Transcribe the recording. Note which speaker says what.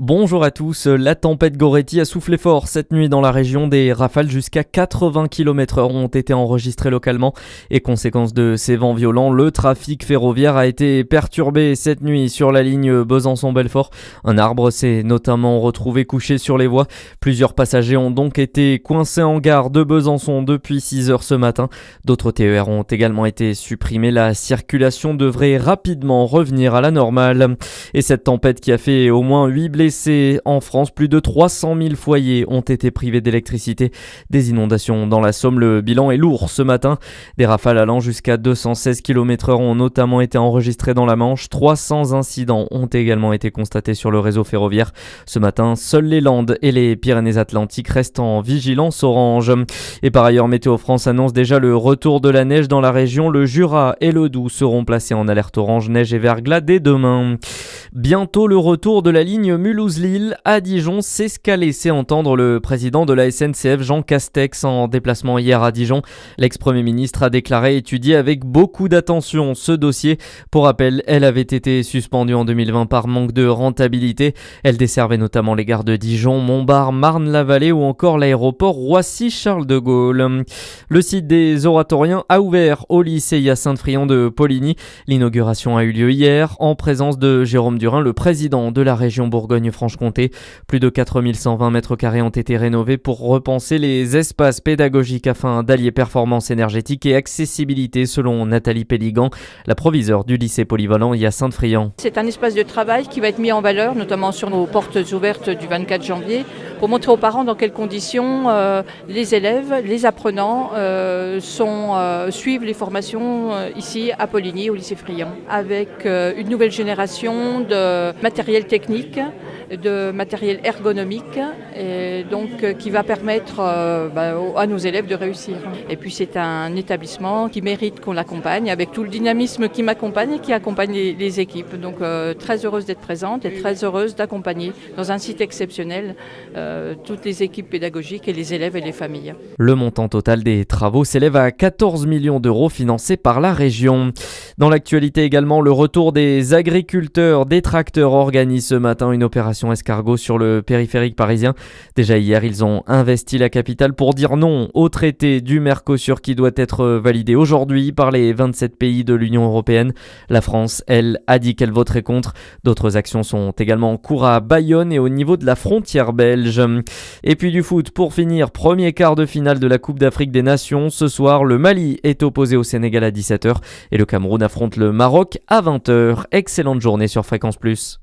Speaker 1: Bonjour à tous, la tempête Goretti a soufflé fort cette nuit dans la région. Des rafales jusqu'à 80 km/h ont été enregistrées localement et conséquence de ces vents violents, le trafic ferroviaire a été perturbé cette nuit sur la ligne Besançon-Belfort. Un arbre s'est notamment retrouvé couché sur les voies. Plusieurs passagers ont donc été coincés en gare de Besançon depuis 6 heures ce matin. D'autres TER ont également été supprimés. La circulation devrait rapidement revenir à la normale. Et cette tempête qui a fait au moins 8 blessés en France, plus de 300 000 foyers ont été privés d'électricité. Des inondations dans la Somme, le bilan est lourd ce matin. Des rafales allant jusqu'à 216 km/h ont notamment été enregistrées dans la Manche. 300 incidents ont également été constatés sur le réseau ferroviaire. Ce matin, seules les Landes et les Pyrénées-Atlantiques restent en vigilance orange. Et par ailleurs, Météo France annonce déjà le retour de la neige dans la région. Le Jura et le Doubs seront placés en alerte orange neige et verglas dès demain. Bientôt le retour de la ligne Mulhouse-Lille à Dijon, c'est ce qu'a laissé entendre le président de la SNCF Jean Castex en déplacement hier à Dijon. L'ex-premier ministre a déclaré étudier avec beaucoup d'attention ce dossier. Pour rappel, elle avait été suspendue en 2020 par manque de rentabilité. Elle desservait notamment les gares de Dijon, Montbard, Marne-la-Vallée ou encore l'aéroport Roissy-Charles de Gaulle. Le site des Oratoriens a ouvert au lycée Hyacinthe-Friant de Poligny. L'inauguration a eu lieu hier en présence de Jérôme Durin, le président de la région Bourgogne-Franche-Comté. Plus de 4120 mètres carrés ont été rénovés pour repenser les espaces pédagogiques afin d'allier performance énergétique et accessibilité, selon Nathalie Pelligan, la proviseure du lycée polyvalent Hyacinthe-Friant.
Speaker 2: C'est un espace de travail qui va être mis en valeur, notamment sur nos portes ouvertes du 24 janvier, pour montrer aux parents dans quelles conditions les élèves, les apprenants suivent les formations ici à Poligny, au lycée Friant, avec une nouvelle génération de matériel technique, de matériel ergonomique, et donc qui va permettre à nos élèves de réussir. Et puis c'est un établissement qui mérite qu'on l'accompagne, avec tout le dynamisme qui m'accompagne et qui accompagne les équipes. Donc très heureuse d'être présente et très heureuse d'accompagner dans un site exceptionnel toutes les équipes pédagogiques et les élèves et les familles.
Speaker 1: Le montant total des travaux s'élève à 14 millions d'euros financés par la région. Dans l'actualité également, le retour des agriculteurs. Des tracteurs organisent ce matin une opération escargot sur le périphérique parisien. Déjà hier, ils ont investi la capitale pour dire non au traité du Mercosur qui doit être validé aujourd'hui par les 27 pays de l'Union européenne. La France, elle, a dit qu'elle voterait contre. D'autres actions sont également en cours à Bayonne et au niveau de la frontière belge. Et puis du foot pour finir, premier quart de finale de la Coupe d'Afrique des Nations. Ce soir, le Mali est opposé au Sénégal à 17h et le Cameroun affronte le Maroc à 20h. Excellente journée sur Fréquence Plus.